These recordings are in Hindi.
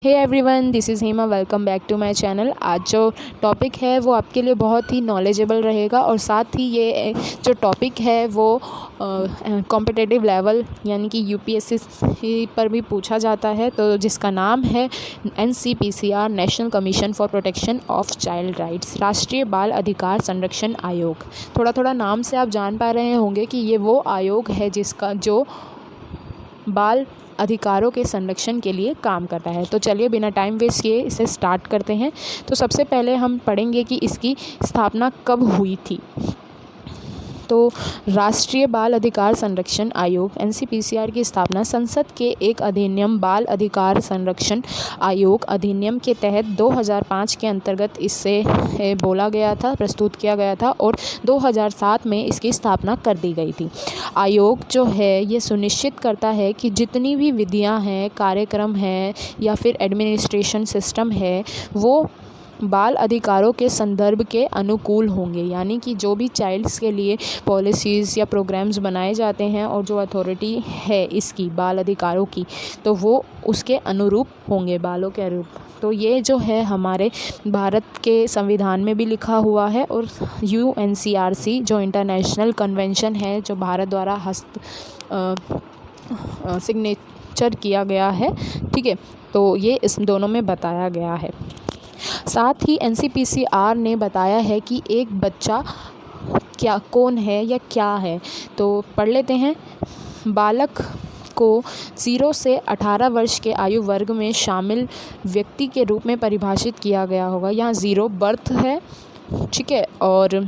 Hey everyone, this is Hema. Welcome back to my channel. आज जो टॉपिक है वो आपके लिए बहुत ही नॉलेजेबल रहेगा और साथ ही ये जो टॉपिक है वो कॉम्पिटिटिव लेवल यानी कि यूपीएससी पर भी पूछा जाता है, तो जिसका नाम है NCPCR, national commission for protection of child rights, राष्ट्रीय बाल अधिकार संरक्षण आयोग। थोड़ा थोड़ा नाम से आप जान पा रहे होंगे कि ये वो आयोग है जो बाल अधिकारों के संरक्षण के लिए काम करता है। तो चलिए बिना टाइम वेस्ट किए इसे स्टार्ट करते हैं। तो सबसे पहले हम पढ़ेंगे कि इसकी स्थापना कब हुई थी। तो राष्ट्रीय बाल अधिकार संरक्षण आयोग एनसीपीसीआर की स्थापना संसद के एक अधिनियम बाल अधिकार संरक्षण आयोग अधिनियम के तहत 2005 के अंतर्गत इससे प्रस्तुत किया गया था और 2007 में इसकी स्थापना कर दी गई थी। आयोग जो है ये सुनिश्चित करता है कि जितनी भी विधियां हैं, कार्यक्रम हैं या फिर एडमिनिस्ट्रेशन सिस्टम है वो बाल अधिकारों के संदर्भ के अनुकूल होंगे, यानी कि जो भी चाइल्ड्स के लिए पॉलिसीज़ या प्रोग्राम्स बनाए जाते हैं और जो अथॉरिटी है इसकी बाल अधिकारों की, तो वो उसके अनुरूप होंगे, बालों के अनुरूप। तो ये जो है हमारे भारत के संविधान में भी लिखा हुआ है और यूएनसीआरसी जो इंटरनेशनल कन्वेंशन है जो भारत द्वारा सिग्नेचर किया गया है, ठीक है, तो ये इस दोनों में बताया गया है। साथ ही एनसीपीसीआर ने बताया है कि एक बच्चा कौन है या क्या है, तो पढ़ लेते हैं। बालक को 0 से 18 वर्ष के आयु वर्ग में शामिल व्यक्ति के रूप में परिभाषित किया गया होगा। यहाँ 0 बर्थ है, ठीक है, और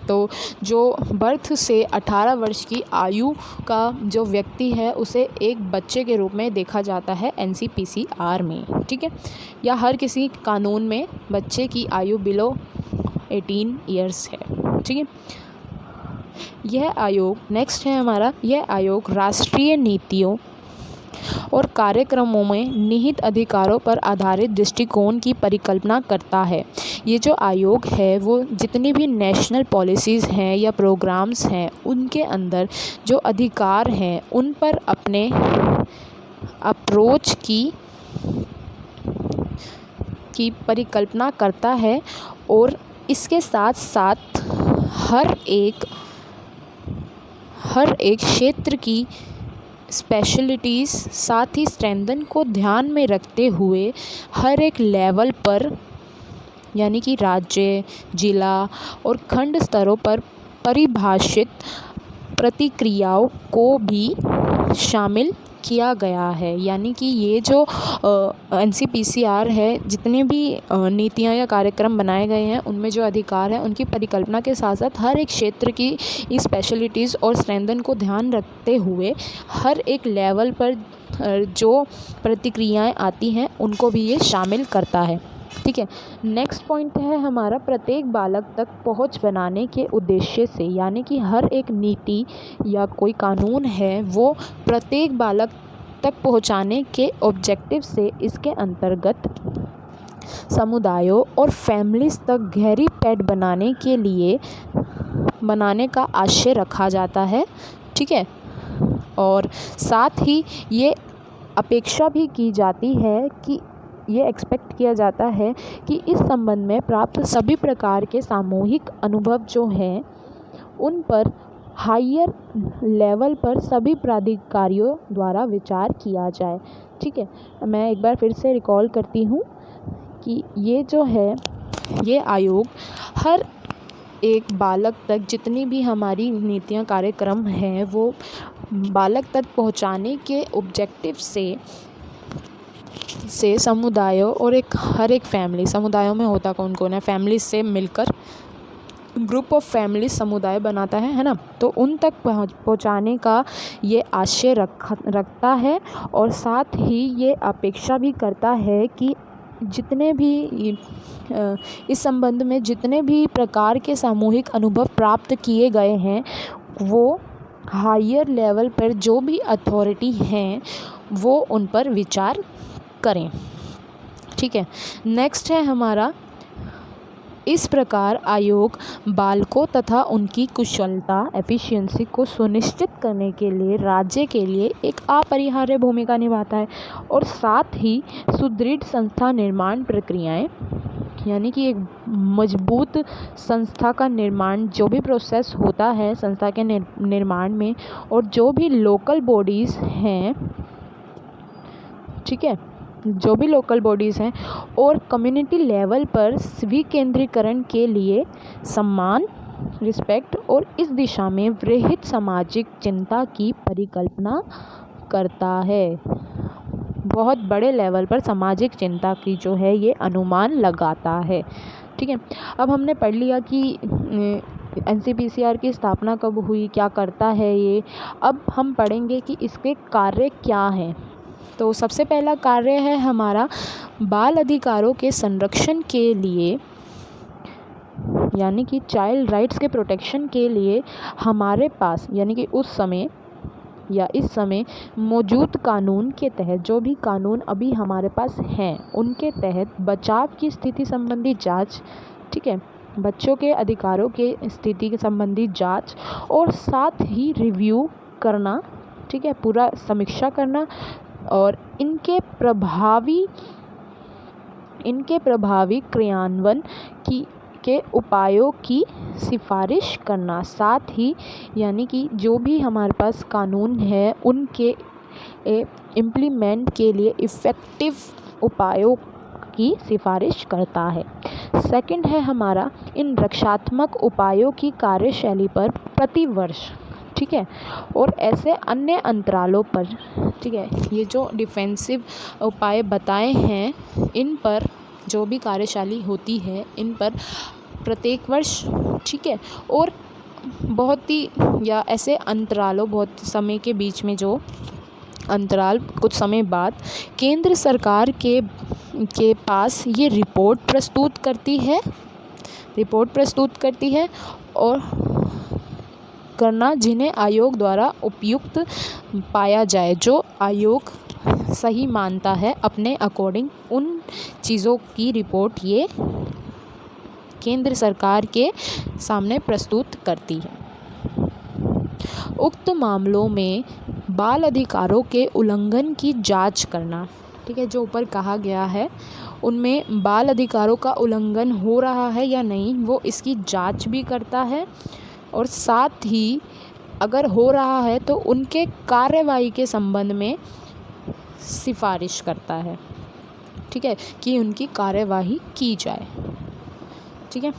तो जो बर्थ से 18 वर्ष की आयु का जो व्यक्ति है उसे एक बच्चे के रूप में देखा जाता है एनसीपीसीआर में, ठीक है, या हर किसी कानून में बच्चे की आयु बिलो 18 इयर्स है, ठीक है। यह आयोग राष्ट्रीय नीतियों और कार्यक्रमों में निहित अधिकारों पर आधारित दृष्टिकोण की परिकल्पना करता है। ये जो आयोग है वो जितनी भी नेशनल पॉलिसीज़ हैं या प्रोग्राम्स हैं उनके अंदर जो अधिकार हैं उन पर अपने अप्रोच की परिकल्पना करता है और इसके साथ साथ हर एक क्षेत्र की स्पेशलिटीज़ साथ ही स्ट्रेंथन को ध्यान में रखते हुए हर एक लेवल पर यानी कि राज्य, जिला और खंड स्तरों पर परिभाषित प्रतिक्रियाओं को भी शामिल किया गया है। यानी कि ये जो एनसीपीसीआर है, जितने भी नीतियाँ या कार्यक्रम बनाए गए हैं उनमें जो अधिकार है उनकी परिकल्पना के साथ साथ हर एक क्षेत्र की स्पेशलिटीज़ और स्ट्रेंथन को ध्यान रखते हुए हर एक लेवल पर जो प्रतिक्रियाएं आती हैं उनको भी ये शामिल करता है, ठीक है। नेक्स्ट पॉइंट है हमारा प्रत्येक बालक तक पहुंच बनाने के उद्देश्य से, यानी कि हर एक नीति या कोई कानून है वो प्रत्येक बालक तक पहुंचाने के ऑब्जेक्टिव से इसके अंतर्गत समुदायों और फैमिलीज तक गहरी पैठ बनाने का आशय रखा जाता है, ठीक है। और साथ ही ये अपेक्षा भी की जाती है कि ये एक्सपेक्ट किया जाता है कि इस संबंध में प्राप्त सभी प्रकार के सामूहिक अनुभव जो हैं उन पर हायर लेवल पर सभी प्राधिकारियों द्वारा विचार किया जाए, ठीक है। मैं एक बार फिर से रिकॉल करती हूँ कि ये जो है ये आयोग हर एक बालक तक जितनी भी हमारी नीतियाँ कार्यक्रम हैं वो बालक तक पहुँचाने के ऑब्जेक्टिव से समुदायों और हर एक फैमिली, समुदायों में होता कौन कौन है, फैमिली से मिलकर ग्रुप ऑफ फैमिली समुदाय बनाता है ना, तो उन तक पहुंचाने का ये आशय रखता है और साथ ही ये अपेक्षा भी करता है कि जितने भी इस संबंध में जितने भी प्रकार के सामूहिक अनुभव प्राप्त किए गए हैं वो हायर लेवल पर जो भी अथॉरिटी हैं वो उन पर विचार करें, ठीक है। नेक्स्ट है हमारा इस प्रकार आयोग बालकों तथा उनकी कुशलता एफिशिएंसी को सुनिश्चित करने के लिए राज्य के लिए एक अपरिहार्य भूमिका निभाता है और साथ ही सुदृढ़ संस्था निर्माण प्रक्रियाएं, यानी कि एक मजबूत संस्था का निर्माण, जो भी प्रोसेस होता है संस्था के निर्माण में, और जो भी लोकल बॉडीज़ हैं, ठीक है, जो भी लोकल बॉडीज़ हैं और कम्युनिटी लेवल पर विकेंद्रीकरण के लिए सम्मान, रिस्पेक्ट और इस दिशा में वृहद सामाजिक चिंता की परिकल्पना करता है। बहुत बड़े लेवल पर सामाजिक चिंता की जो है ये अनुमान लगाता है। ठीक है, अब हमने पढ़ लिया कि एनसीपीसीआर की स्थापना कब हुई, क्या करता है ये। अब हम पढ़ेंगे कि इसके कार्य क्या हैं। तो सबसे पहला कार्य है हमारा बाल अधिकारों के संरक्षण के लिए, यानी कि चाइल्ड राइट्स के प्रोटेक्शन के लिए हमारे पास, यानी कि उस समय या इस समय मौजूद कानून के तहत, जो भी कानून अभी हमारे पास हैं उनके तहत बचाव की स्थिति संबंधी जांच, ठीक है, बच्चों के अधिकारों के स्थिति के संबंधी जांच और साथ ही रिव्यू करना, ठीक है, पूरा समीक्षा करना और इनके प्रभावी क्रियान्वयन के उपायों की सिफारिश करना, साथ ही यानी कि जो भी हमारे पास कानून है उनके इम्प्लीमेंट के लिए इफ़ेक्टिव उपायों की सिफारिश करता है। सेकंड है हमारा इन रक्षात्मक उपायों की कार्यशैली पर प्रतिवर्ष, ठीक है, और ऐसे अन्य अंतरालों पर, ठीक है, ये जो डिफेंसिव उपाय बताए हैं इन पर जो भी कार्यशैली होती है इन पर प्रत्येक वर्ष, ठीक है, और बहुत ही या ऐसे अंतरालों, बहुत समय के बीच में जो अंतराल कुछ समय बाद केंद्र सरकार के पास ये रिपोर्ट प्रस्तुत करती है और करना जिन्हें आयोग द्वारा उपयुक्त पाया जाए, जो आयोग सही मानता है अपने अकॉर्डिंग, उन चीज़ों की रिपोर्ट ये केंद्र सरकार के सामने प्रस्तुत करती है। उक्त मामलों में बाल अधिकारों के उल्लंघन की जांच करना, ठीक है, जो ऊपर कहा गया है उनमें बाल अधिकारों का उल्लंघन हो रहा है या नहीं, वो इसकी जांच भी करता है और साथ ही अगर हो रहा है तो उनके कार्यवाही के संबंध में सिफारिश करता है, ठीक है, कि उनकी कार्यवाही की जाए। ठीक है,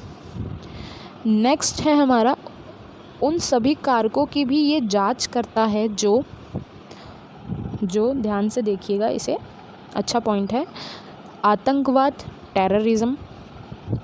नेक्स्ट है हमारा उन सभी कारकों की भी ये जांच करता है जो ध्यान से देखिएगा, इसे अच्छा पॉइंट है, आतंकवाद, टेररिज्म,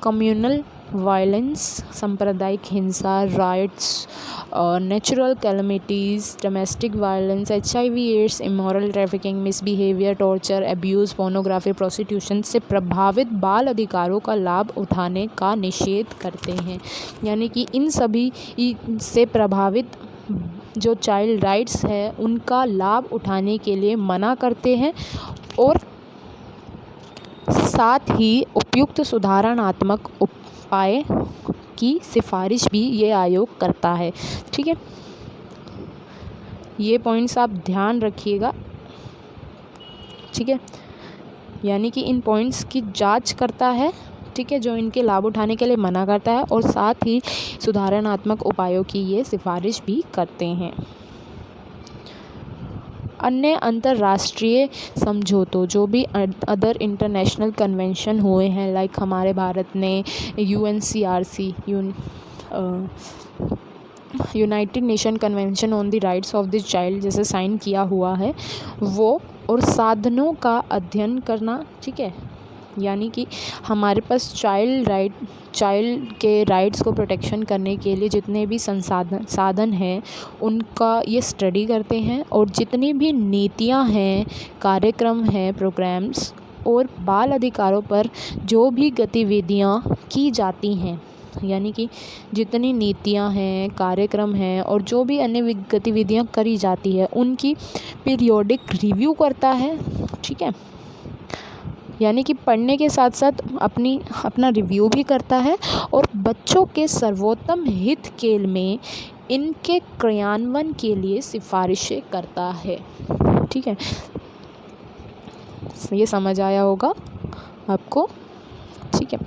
कम्युनल वायलेंस, सांप्रदायिक हिंसा, riots, natural calamities, domestic violence, HIV AIDS, immoral trafficking, misbehaviour, torture, abuse, pornography, prostitution से प्रभावित बाल अधिकारों का लाभ उठाने का निषेध करते हैं। यानी कि इन सभी से प्रभावित जो चाइल्ड राइट्स है उनका लाभ उठाने के लिए मना करते हैं और साथ ही उपयुक्त सुधारात्मक उपाय की सिफारिश भी ये आयोग करता है। ठीक है, ये पॉइंट्स आप ध्यान रखिएगा। ठीक है, यानी कि इन पॉइंट्स की जांच करता है, ठीक है, जो इनके लाभ उठाने के लिए मना करता है और साथ ही सुधारात्मक उपायों की ये सिफारिश भी करते हैं। अन्य अंतर्राष्ट्रीय समझौतों, जो भी अदर इंटरनेशनल कन्वेंशन हुए हैं, लाइक हमारे भारत ने UNCRC United nation convention on the rights of the child जैसे साइन किया हुआ है, वो और साधनों का अध्ययन करना, ठीक है, यानी कि हमारे पास चाइल्ड के राइट्स को प्रोटेक्शन करने के लिए जितने भी साधन हैं उनका ये स्टडी करते हैं और जितनी भी नीतियां हैं, कार्यक्रम हैं, प्रोग्राम्स और बाल अधिकारों पर जो भी गतिविधियां की जाती हैं, यानी कि जितनी नीतियां हैं, कार्यक्रम हैं और जो भी अन्य गतिविधियां करी जाती है उनकी पीरियोडिक रिव्यू करता है। ठीक है, यानी कि पढ़ने के साथ साथ अपना रिव्यू भी करता है और बच्चों के सर्वोत्तम हित के में इनके क्रियान्वयन के लिए सिफारिशें करता है। ठीक है, ये समझ आया होगा आपको। ठीक है,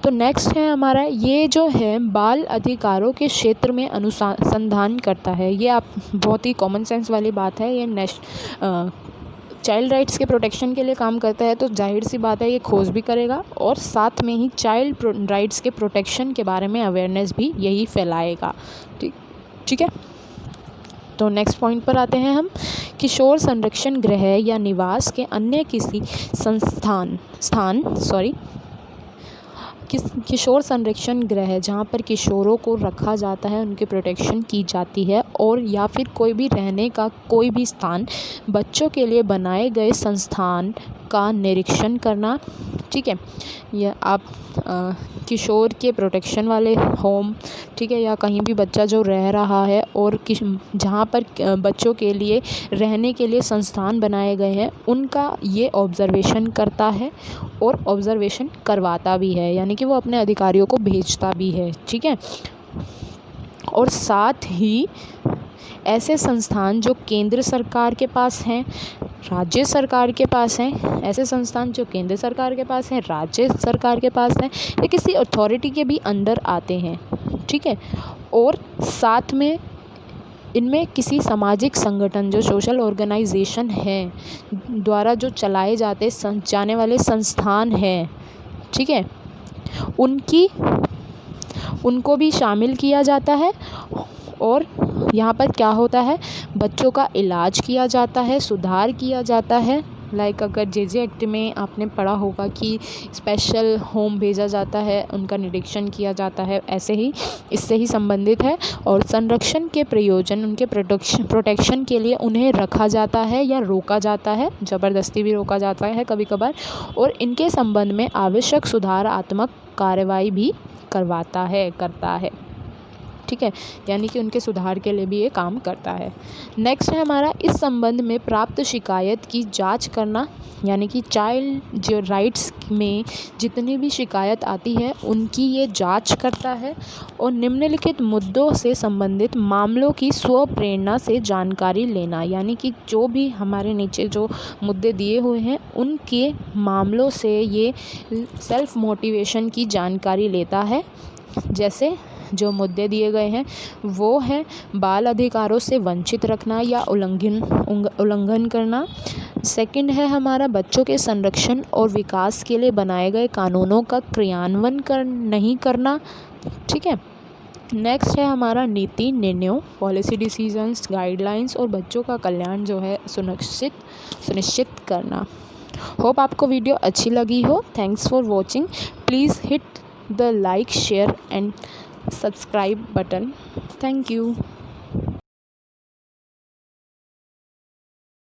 तो नेक्स्ट है हमारा, ये जो है बाल अधिकारों के क्षेत्र में अनुसंधान करता है। ये आप बहुत ही कॉमन सेंस वाली बात है। ये चाइल्ड राइट्स के प्रोटेक्शन के लिए काम करता है, तो जाहिर सी बात है ये खोज भी करेगा और साथ में ही चाइल्ड राइट्स के प्रोटेक्शन के बारे में अवेयरनेस भी यही फैलाएगा। ठीक है, तो नेक्स्ट पॉइंट पर आते हैं हम। किशोर संरक्षण गृह या निवास के अन्य किसी किशोर संरक्षण गृह जहाँ पर किशोरों को रखा जाता है, उनकी प्रोटेक्शन की जाती है, और या फिर कोई भी रहने का कोई भी स्थान बच्चों के लिए बनाए गए संस्थान का निरीक्षण करना। ठीक है, या आप किशोर के प्रोटेक्शन वाले होम, ठीक है, या कहीं भी बच्चा जो रह रहा है और जहाँ पर बच्चों के लिए रहने के लिए संस्थान बनाए गए हैं, उनका ये ऑब्ज़र्वेशन करता है और ऑब्ज़र्वेशन करवाता भी है, यानी कि वो अपने अधिकारियों को भेजता भी है। ठीक है, और साथ ही ऐसे संस्थान जो केंद्र सरकार के पास हैं, राज्य सरकार के पास हैं, ऐसे संस्थान जो केंद्र सरकार के पास हैं, राज्य सरकार के पास हैं, या किसी अथॉरिटी के भी अंडर आते हैं। ठीक है, और साथ में इनमें किसी सामाजिक संगठन जो सोशल ऑर्गेनाइजेशन है द्वारा जो चलाए जाने वाले संस्थान हैं, ठीक है, उनको भी शामिल किया जाता है। और यहाँ पर क्या होता है, बच्चों का इलाज किया जाता है, सुधार किया जाता है। लाइक अगर जे एक्ट में आपने पढ़ा होगा कि स्पेशल होम भेजा जाता है, उनका निरीक्षण किया जाता है, ऐसे ही इससे ही संबंधित है। और संरक्षण के प्रयोजन, उनके प्रोटेक्शन के लिए उन्हें रखा जाता है या रोका जाता है, ज़बरदस्ती भी रोका जाता है कभी कभार, और इनके संबंध में आवश्यक सुधारात्मक कार्रवाई भी करता है। ठीक है, यानी कि उनके सुधार के लिए भी ये काम करता है। नेक्स्ट है हमारा, इस संबंध में प्राप्त शिकायत की जांच करना, यानी कि चाइल्ड जो राइट्स में जितनी भी शिकायत आती है उनकी ये जांच करता है, और निम्नलिखित मुद्दों से संबंधित मामलों की स्वप्रेरणा से जानकारी लेना, यानी कि जो भी हमारे नीचे जो मुद्दे दिए हुए हैं उनके मामलों से ये सेल्फ मोटिवेशन की जानकारी लेता है। जैसे जो मुद्दे दिए गए हैं वो हैं बाल अधिकारों से वंचित रखना या उल्लंघन करना। सेकंड है हमारा, बच्चों के संरक्षण और विकास के लिए बनाए गए कानूनों का क्रियान्वयन नहीं करना। ठीक है, नेक्स्ट है हमारा, नीति निर्णयों, पॉलिसी डिसीजंस, गाइडलाइंस और बच्चों का कल्याण जो है सुनिश्चित करना। होप आपको वीडियो अच्छी लगी हो। Thanks for watching. Please hit the like, share and subscribe button. Thank you.